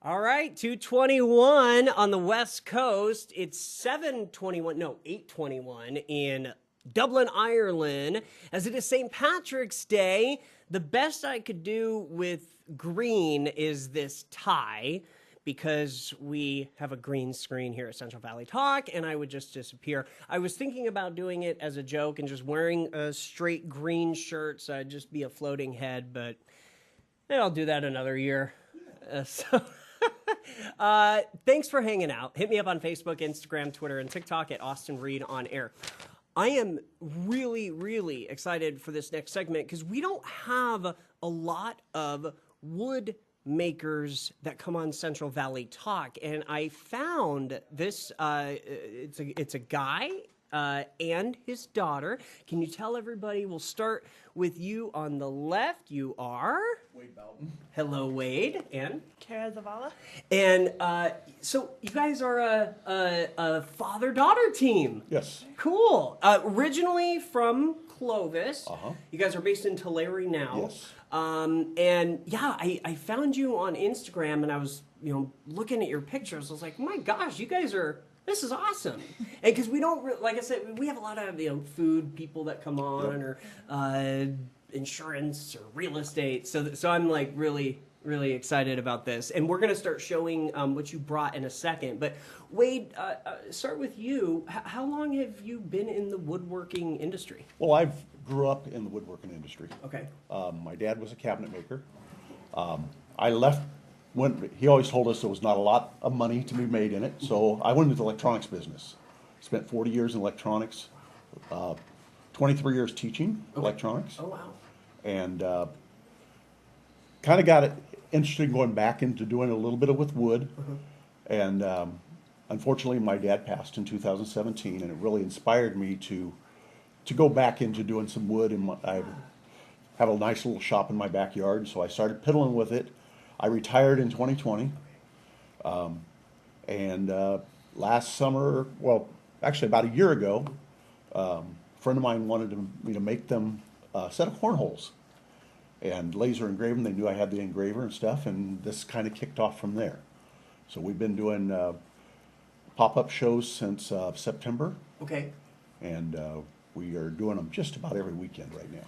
All right, 2:21 on the West Coast. It's 8:21 in Dublin, Ireland, as it is St. Patrick's Day. The best I could do with green is this tie, because we have a green screen here at Central Valley Talk, and I would just disappear. I was thinking about doing it as a joke and just wearing a straight green shirt, so I'd just be a floating head, but I'll do that another year. Thanks for hanging out. Hit me up on Facebook, Instagram, Twitter, and TikTok at Austin Reed on Air. I am really, really excited for this next segment because we don't have a lot of wood makers that come on Central Valley Talk, and I found this. It's a guy and his daughter. Can you tell everybody? We'll start with you on the left. You are Wade Bouton. Hello, Wade, and Zavala. And so you guys are a father-daughter team. Yes. Cool. Originally from Clovis. Uh-huh. You guys are based in Tulare now. Yes. And yeah, I found you on Instagram, and I was looking at your pictures. I was like, my gosh, you guys are. This is awesome. And because we don't, like I said, we have a lot of food people that come on, or insurance or real estate. So I'm like really excited about this. And we're going to start showing what you brought in a second. But Wade, start with you. How long have you been in the woodworking industry? Well, I grew up in the woodworking industry. Okay. My dad was a cabinet maker. I left when he always told us there was not a lot of money to be made in it, so I went into the electronics business. Spent 40 years in electronics, 23 years teaching electronics. Oh, wow. And kind of got it interested in going back into doing a little bit of with wood. And unfortunately, my dad passed in 2017, and it really inspired me to go back into doing some wood. And I have a nice little shop in my backyard, so I started piddling with it. I retired in 2020, and last summer, well, actually about a year ago, a friend of mine wanted me to make them a set of cornholes and laser engrave them. They knew I had the engraver and stuff, and this kind of kicked off from there. So we've been doing pop-up shows since September. Okay. And we are doing them just about every weekend right now.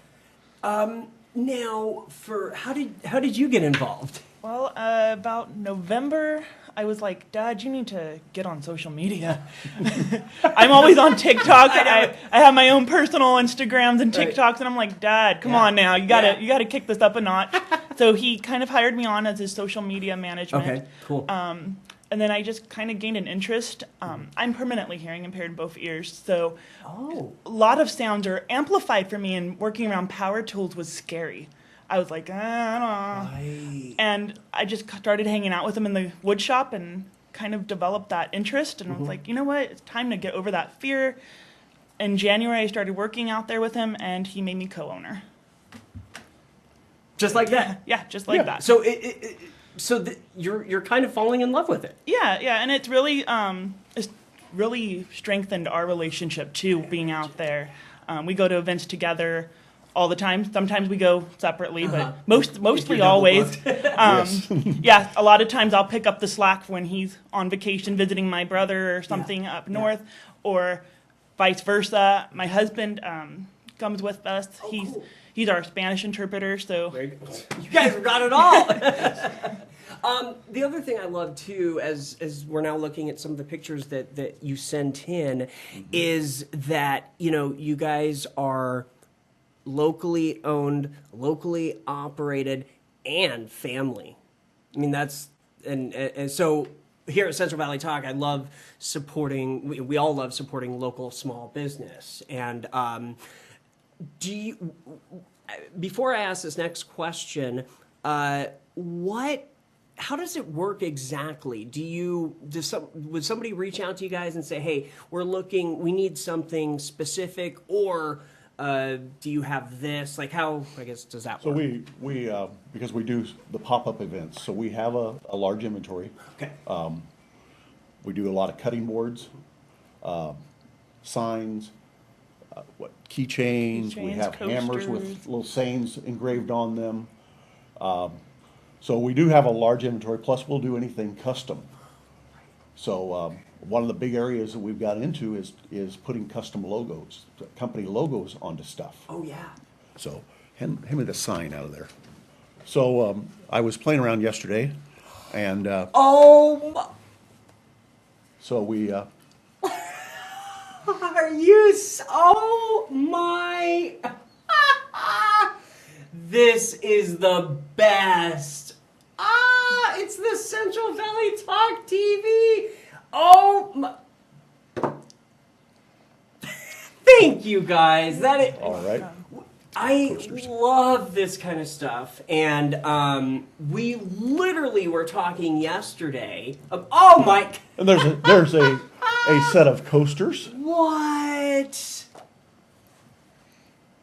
Now, how did you get involved? Well, about November, I was like, Dad, you need to get on social media. I'm always on TikTok. I have my own personal Instagrams and TikToks, and I'm like, Dad, come on now, you gotta kick this up a notch. So he kind of hired me on as his social media management. Okay, cool. And then I just kind of gained an interest. I'm permanently hearing impaired in both ears, so a lot of sounds are amplified for me, and working around power tools was scary. I was like, I don't know. Right. And I just started hanging out with him in the wood shop and kind of developed that interest. And I was like, you know what? It's time to get over that fear. In January, I started working out there with him, and he made me co-owner. Just like that? Yeah, just like that. So you're kind of falling in love with it. Yeah, and it's really strengthened our relationship too, being out there. We go to events together all the time. Sometimes we go separately, but mostly always. Yeah, a lot of times I'll pick up the slack when he's on vacation visiting my brother or something up north, or vice versa. My husband comes with us. Cool. He's our Spanish interpreter, so You guys have got it all. The other thing I love too, as we're now looking at some of the pictures that you sent in, is that you guys are locally owned, locally operated, and family. I mean, that's and so here at Central Valley Talk, I love supporting. We all love supporting local small business. And before I ask this next question, how does it work exactly? Would somebody reach out to you guys and say, hey, we need something specific, or do you have this? Like, how, I guess, does that work? So we because we do the pop-up events, so we have a large inventory. Okay. We do a lot of cutting boards, signs, keychains. We have hammers with little sayings engraved on them. So we do have a large inventory, plus we'll do anything custom. So one of the big areas that we've got into is putting custom logos, company logos onto stuff. Oh yeah. So hand me the sign out of there. So I was playing around yesterday, and so we Are you? Oh my! This is the best. It's the Central Valley Talk TV. Oh my! Thank you guys. all right. I love this kind of stuff, and we literally were talking yesterday. Oh my! And there's a set of coasters. What?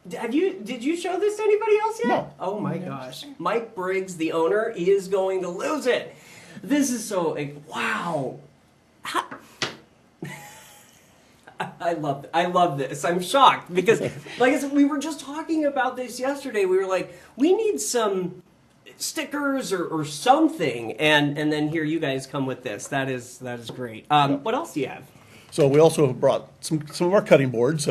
Did you show this to anybody else yet? No. Oh my gosh. Mike Briggs, the owner, is going to lose it. This is so, wow. I love this. I'm shocked because, like I said, we were just talking about this yesterday. We were like, we need some stickers or something, and then here you guys come with this. That is great. What else do you have? So we also have brought some of our cutting boards.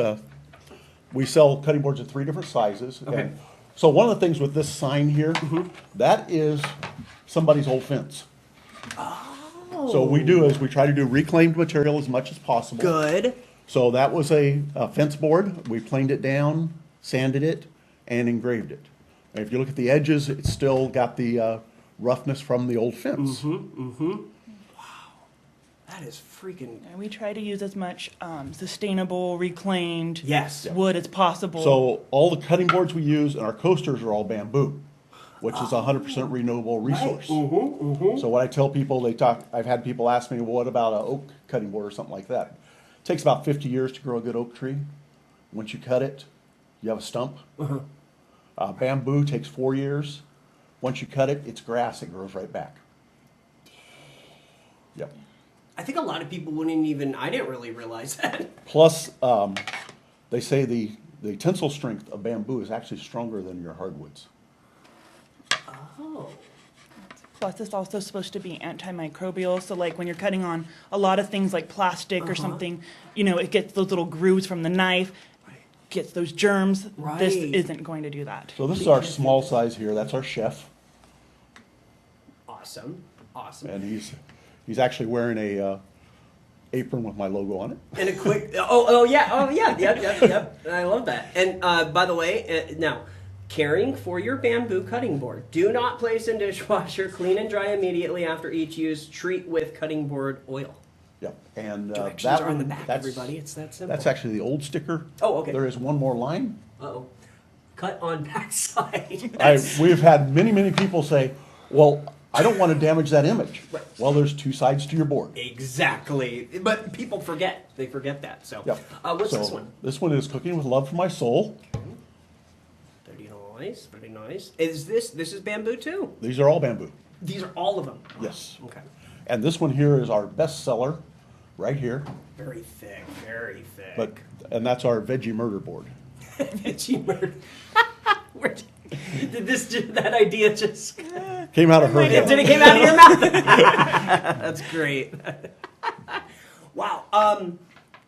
We sell cutting boards in 3 different sizes. Okay. And so one of the things with this sign here, that is somebody's old fence. Oh. So we try to do reclaimed material as much as possible. Good. So that was a fence board. We planed it down, sanded it, and engraved it. And if you look at the edges, it's still got the roughness from the old fence. That is freaking. And we try to use as much sustainable, reclaimed Yes. wood as possible. So all the cutting boards we use and our coasters are all bamboo, which is a 100% renewable resource. So what I tell people, I've had people ask me, well, what about an oak cutting board or something like that? It takes about 50 years to grow a good oak tree. Once you cut it, you have a stump. Bamboo takes 4 years. Once you cut it, it's grass. It grows right back. Yep. I think a lot of people wouldn't even. I didn't really realize that. Plus, they say the tensile strength of bamboo is actually stronger than your hardwoods. Oh. Plus, it's also supposed to be antimicrobial. So, like when you're cutting on a lot of things like plastic or something, it gets those little grooves from the knife, gets those germs. This Right. isn't going to do that. So this is our small size here. That's our chef, Awesome. and he's actually wearing a apron with my logo on it. And a quick. Oh yeah. Yep. I love that. And by the way, now. Caring for your bamboo cutting board. Do not place in dishwasher. Clean and dry immediately after each use. Treat with cutting board oil. Yep. And Directions that are on the one, back, that's, everybody. It's that simple. that's actually the old sticker. Oh, okay. There is one more line. Uh-oh. Cut on backside. We've had many people say, well, I don't want to damage that image. Right. Well, there's 2 sides to your board. Exactly. But people forget. They forget that. So, Yep. What's So this one? This one is Cooking with Love for My Soul. Very nice. This is bamboo too? These are all bamboo. These are all of them? Yes. Okay. And this one here is our best seller, right here. Very thick, very thick. And that's our veggie murder board. Veggie murder. Did that idea just Came out of her head. Did it came out of your mouth? That's great. Wow.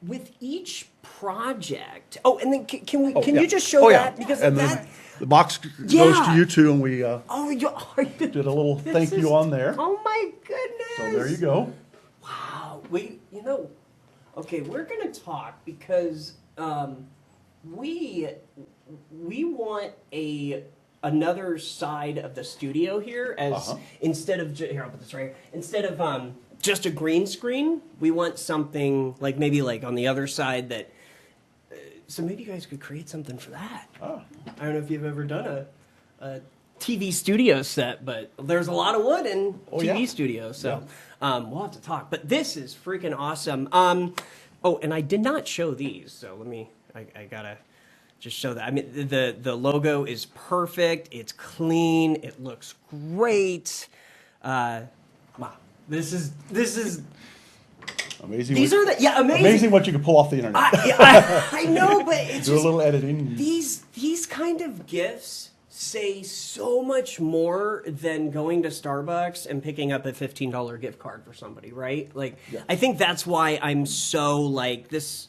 With each project. Oh, and then can you just show that because and that. The box goes Yeah. to you too, and we You did a little thank you on there. Oh my goodness. So there you go. Wow. Okay, we're gonna talk because we want another side of the studio here as instead of here, I'll put this right here. Instead of just a green screen, we want something like maybe like on the other side that. So maybe you guys could create something for that. Oh. I don't know if you've ever done a TV studio set, but there's a lot of wood in TV studios, so we'll have to talk. But this is freaking awesome. And I did not show these, so I gotta just show that. I mean, the logo is perfect. It's clean. It looks great. Wow, this is. Amazing. These are amazing. Amazing what you can pull off the internet. I know, but it's Do a little editing. These kind of gifts say so much more than going to Starbucks and picking up a $15 gift card for somebody, right? Like, Yeah. I think that's why I'm so like this.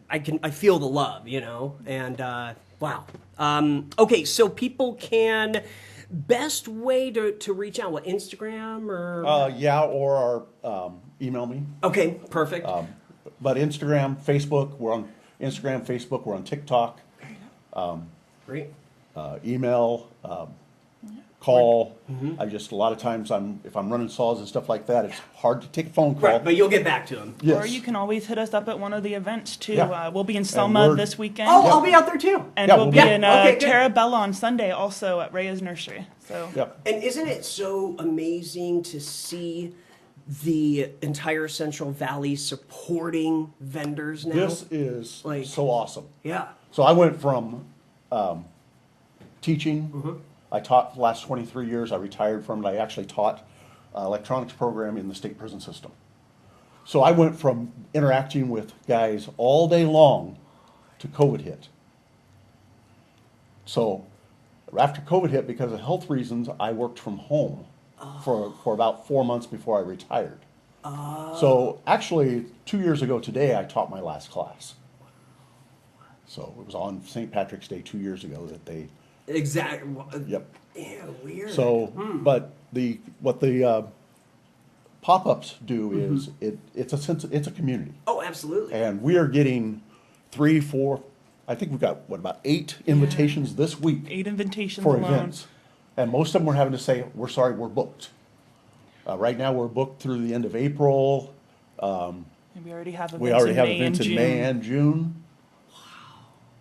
I feel the love, you know, and wow. Okay, so people can best way to reach out. What, Instagram or? Yeah, or email me. Okay, perfect. But Instagram, Facebook, we're on Instagram, Facebook, we're on TikTok. Great. Email, call. I just, a lot of times if I'm running saws and stuff like that, it's hard to take a phone call. Right, but you'll get back to them. Yes. Or you can always hit us up at one of the events too. Yeah. We'll be in And Selma we're- this weekend. Oh, I'll be out there too. And Yeah, we'll we'll be be- in Okay, good. Terra on Sunday also at Rhea's Nursery. So Yep. And isn't it so amazing to see the entire Central Valley supporting vendors now? This is Like- so awesome. Yeah. So I went from teaching. I taught the last 23 years. I retired from it. I actually taught electronics program in the state prison system. So I went from interacting with guys all day long to COVID hit. So after COVID hit, because of health reasons, I worked from home for about 4 months before I retired. So actually, 2 years ago today, I taught my last class. So it was on St. Patrick's Day 2 years ago that they, Exactly. yep. Yeah, weird. So, but what the pop-ups do is it's a community. Oh, absolutely. And we are getting 3, 4, I think we've got, about 8 invitations this week 8 invitations for alone. events. And most of them we're having to say, we're sorry, we're booked. Right now, we're booked through the end of April. And we already have events We already in have May events and in June. May and June.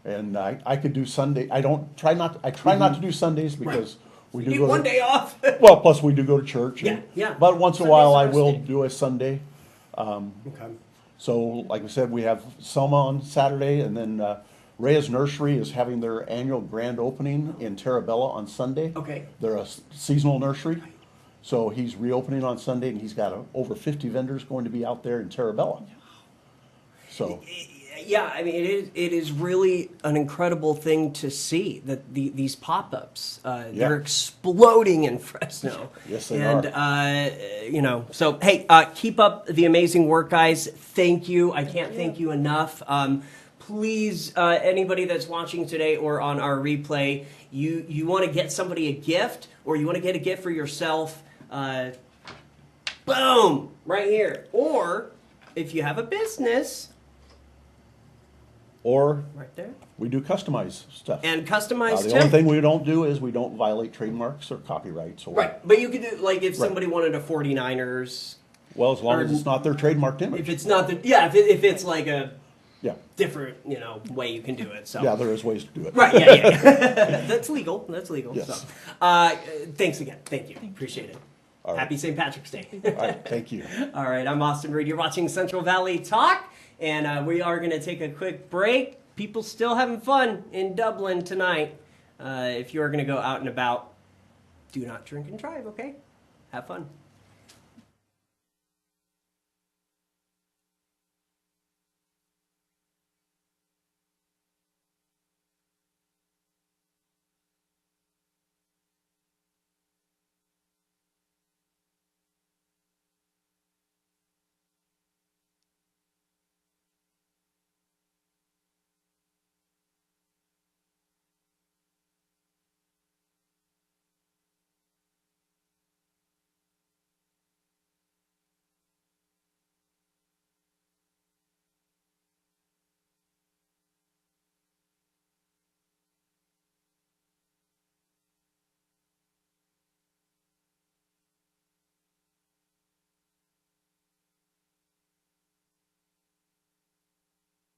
And I could do Sunday. I try not to do Sundays because we You do need go one to, day off. well, plus we do go to church. Yeah, yeah. But once in a Sunday's while the I best will day. do a Sunday. Okay. So like I said, we have Selma on Saturday, and then Rhea's Nursery is having their annual grand opening in Terabella on Sunday. Okay. They're a seasonal nursery. So he's reopening on Sunday, and he's got over 50 vendors going to be out there in Terabella. So, Yeah, I mean, it is really an incredible thing to see that these pop-ups, Yeah. they're exploding in Fresno. Yes, they and, are. you know, so, hey, keep up the amazing work, guys. Thank you. I can't thank you enough. Please, anybody that's watching today or on our replay, you want to get somebody a gift or you want to get a gift for yourself, boom, right here. Or if you have a business, or right there. we do customized stuff. And customized The too. only thing we don't do is we don't violate trademarks or copyrights. Or, Right, but you could do, like, if somebody wanted a 49ers, Well, as long as it's not their trademarked image. if it's not the, yeah, if it's like a Yeah. different, you know, way you can do it, so. Yeah, there is ways to do it. Right, yeah. That's legal, Yes. so. Thanks again, thank you, appreciate it. All right. Happy St. Patrick's Day. All right, thank you. All right, I'm Austin Reed, you're watching Central Valley Talk, and we are gonna take a quick break. People still having fun in Dublin tonight. If you're gonna go out and about, do not drink and drive, okay? Have fun.